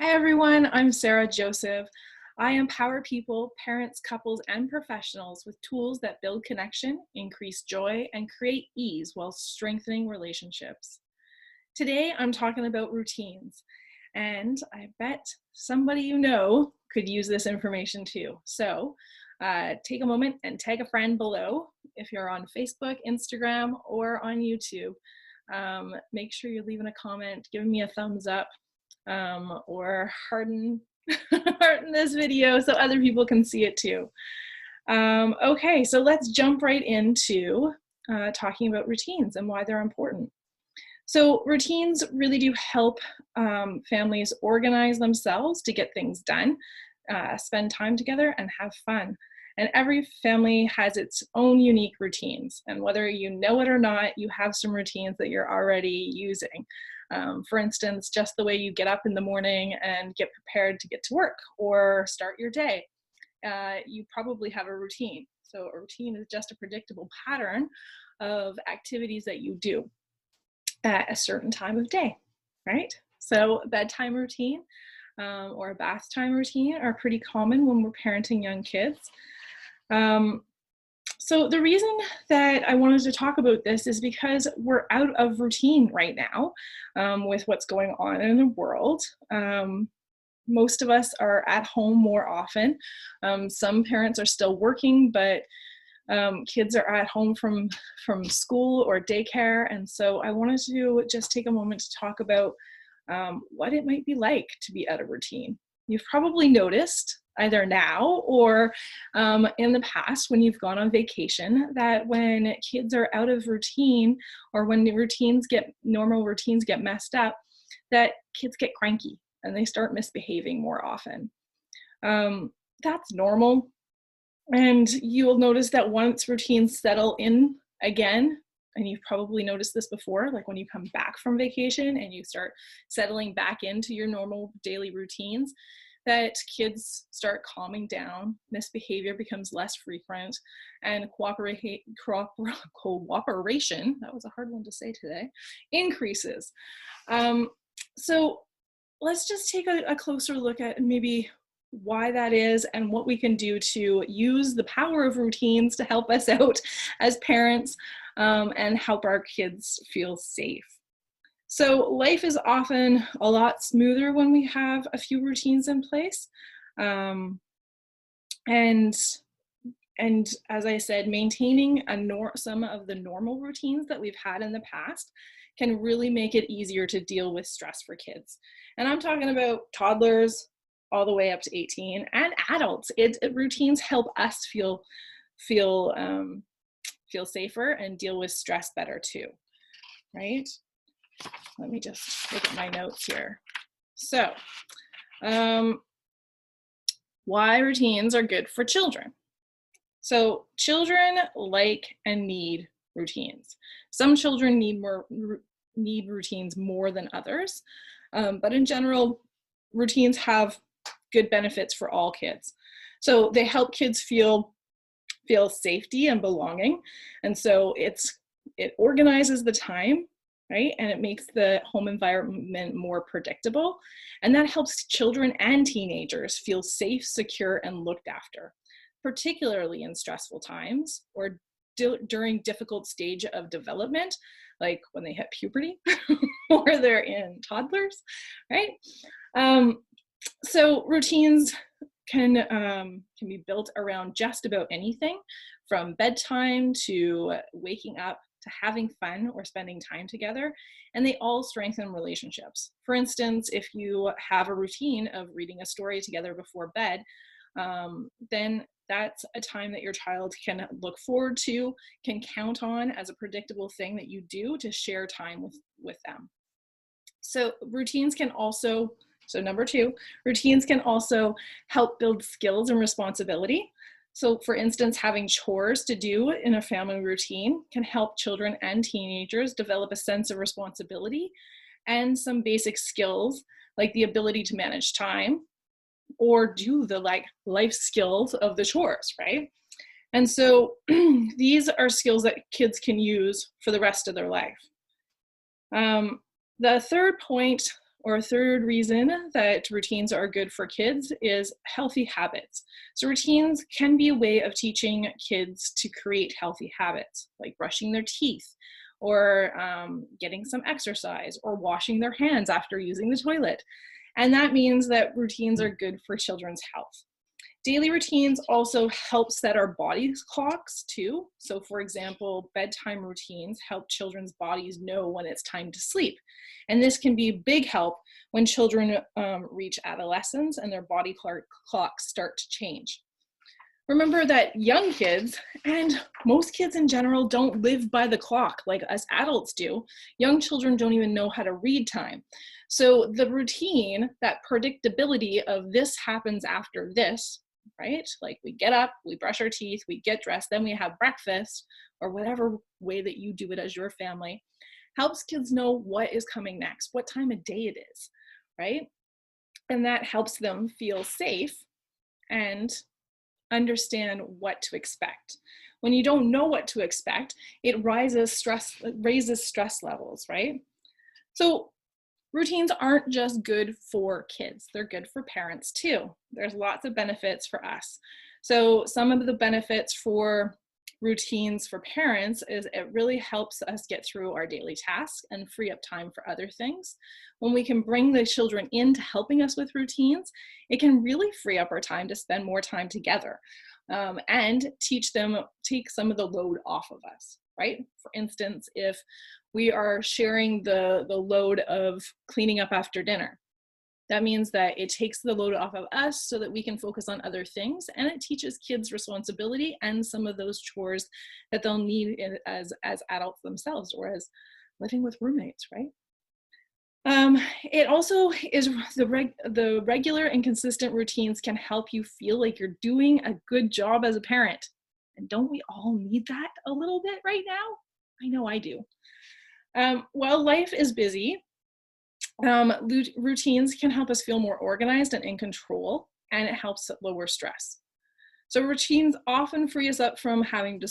Hi everyone, I'm Sarah Joseph. I empower people, parents, couples, and professionals with tools that build connection, increase joy, and create ease while strengthening relationships. Today I'm talking about routines, and I bet somebody you know could use this information too. So take a moment and tag a friend below if you're on Facebook, Instagram, or on YouTube. Make sure you're leaving a comment, giving me a thumbs up, or harden this video so other people can see it too. Okay, so let's jump right into talking about routines and why they're important. So routines really do help families organize themselves to get things done, spend time together, and have fun. And every family has its own unique routines. And whether you know it or not, you have some routines that you're already using. For instance, just the way you get up in the morning and get prepared to get to work or start your day. You probably have a routine. So a routine is just a predictable pattern of activities that you do at a certain time of day, right? So bedtime routine or a bath time routine are pretty common when we're parenting young kids. So the reason that I wanted to talk about this is because we're out of routine right now with what's going on in the world. Most of us are at home more often. Some parents are still working, but kids are at home from school or daycare. And so I wanted to just take a moment to talk about what it might be like to be out of routine. You've probably noticed either now or in the past when you've gone on vacation that when kids are out of routine or when the normal routines get messed up, that kids get cranky and they start misbehaving more often. That's normal. And you'll notice that once routines settle in again, and you've probably noticed this before, like when you come back from vacation and you start settling back into your normal daily routines, that kids start calming down, misbehavior becomes less frequent, and cooperation, that was a hard one to say today, increases. So let's just take a closer look at maybe why that is and what we can do to use the power of routines to help us out as parents and help our kids feel safe. So life is often a lot smoother when we have a few routines in place. And as I said, maintaining some of the normal routines that we've had in the past can really make it easier to deal with stress for kids. And I'm talking about toddlers all the way up to 18 and adults. Routines help us feel safer and deal with stress better too, right? Let me just look at my notes here. So, why routines are good for children. So children like and need routines. Some children need routines more than others, but in general, routines have good benefits for all kids. So they help kids feel safety and belonging, and so it organizes the time, right? And it makes the home environment more predictable, and that helps children and teenagers feel safe, secure, and looked after, particularly in stressful times or during difficult stage of development, like when they hit puberty or they're in toddlers, right? So routines can be built around just about anything, from bedtime to waking up to having fun or spending time together, and they all strengthen relationships. For instance, if you have a routine of reading a story together before bed, then that's a time that your child can look forward to, can count on as a predictable thing that you do to share time with them. So routines can also, so number two, routines can also help build skills and responsibility. So for instance, having chores to do in a family routine can help children and teenagers develop a sense of responsibility and some basic skills like the ability to manage time or do the life skills of the chores, right? And so these are skills that kids can use for the rest of their life. The third point or a third reason that routines are good for kids is healthy habits. So routines can be a way of teaching kids to create healthy habits, like brushing their teeth, or getting some exercise, or washing their hands after using the toilet. And that means that routines are good for children's health. Daily routines also help set our body clocks too. So for example, bedtime routines help children's bodies know when it's time to sleep. And this can be a big help when children reach adolescence and their body clocks start to change. Remember that young kids, and most kids in general, don't live by the clock like us adults do. Young children don't even know how to read time. So the routine, that predictability of this happens after this, right? Like we get up, we brush our teeth, we get dressed, then we have breakfast, or whatever way that you do it as your family, helps kids know what is coming next, what time of day it is, right? And that helps them feel safe and understand what to expect. When you don't know what to expect, it raises stress levels, right? So routines aren't just good for kids, they're good for parents too. There's lots of benefits for us. So some of the benefits for routines for parents is it really helps us get through our daily tasks and free up time for other things. When we can bring the children into helping us with routines, it can really free up our time to spend more time together, and take some of the load off of us, right? For instance, if we are sharing the load of cleaning up after dinner, that means that it takes the load off of us so that we can focus on other things, and it teaches kids responsibility and some of those chores that they'll need as adults themselves, or as living with roommates, right? It also is the regular and consistent routines can help you feel like you're doing a good job as a parent. And don't we all need that a little bit right now? I know I do. While life is busy, routines can help us feel more organized and in control, and it helps lower stress. So routines often free us up from having to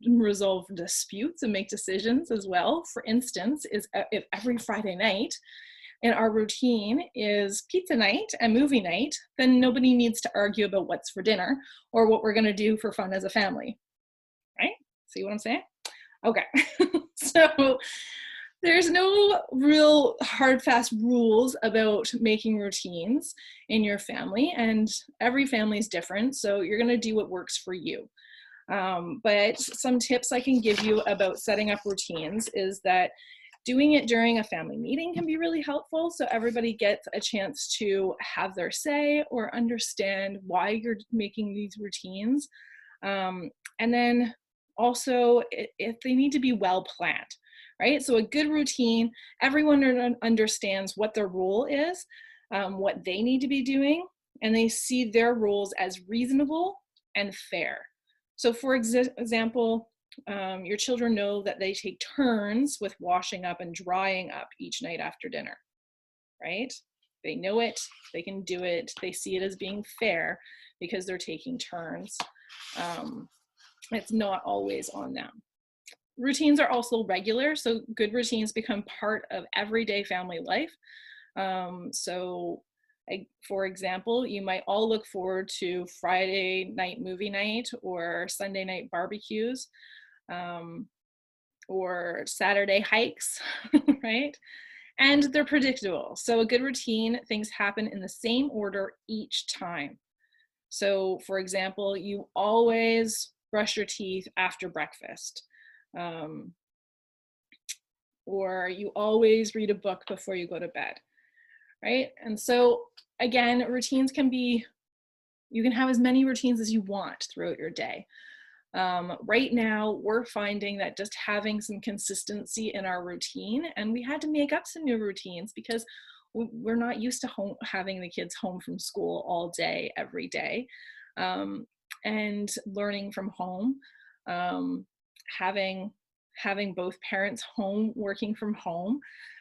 resolve disputes and make decisions as well. For instance, if every Friday night in our routine is pizza night and movie night, then nobody needs to argue about what's for dinner or what we're going to do for fun as a family, right? See what I'm saying? Okay. So there's no real hard, fast rules about making routines in your family, and every family is different, so you're going to do what works for you. But some tips I can give you about setting up routines is that doing it during a family meeting can be really helpful, so everybody gets a chance to have their say or understand why you're making these routines. And then also, if they need to be well planned, right? So a good routine, everyone understands what their role is, what they need to be doing, and they see their roles as reasonable and fair. So for example, your children know that they take turns with washing up and drying up each night after dinner, right? They know it, they can do it, they see it as being fair because they're taking turns. It's not always on them. Routines are also regular, so good routines become part of everyday family life. For example, you might all look forward to Friday night movie night or Sunday night barbecues, or Saturday hikes, right? And they're predictable. So a good routine, things happen in the same order each time. So for example, you always brush your teeth after breakfast. Or you always read a book before you go to bed, right? And so again, routines can be, you can have as many routines as you want throughout your day. Right now, we're finding that just having some consistency in our routine, and we had to make up some new routines because we're not used to having the kids home from school all day, every day, and learning from home, having both parents home, working from home,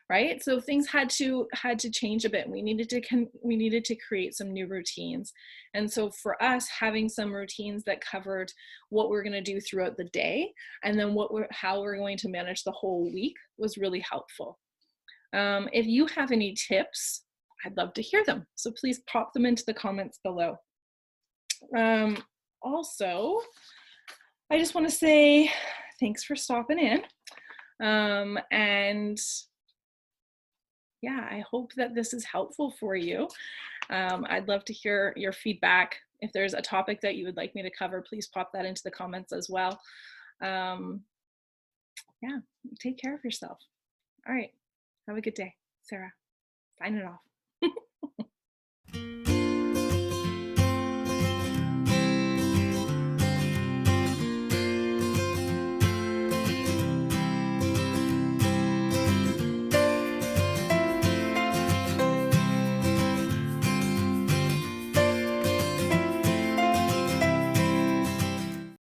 right? So things had to change a bit. We needed to create some new routines. And so for us, having some routines that covered what we're going to do throughout the day, and then how we're going to manage the whole week was really helpful. If you have any tips, I'd love to hear them. So please pop them into the comments below. Also, I just want to say thanks for stopping in. And yeah, I hope that this is helpful for you. I'd love to hear your feedback. If there's a topic that you would like me to cover, please pop that into the comments as well. Yeah, take care of yourself. All right, have a good day. Sarah, signing off.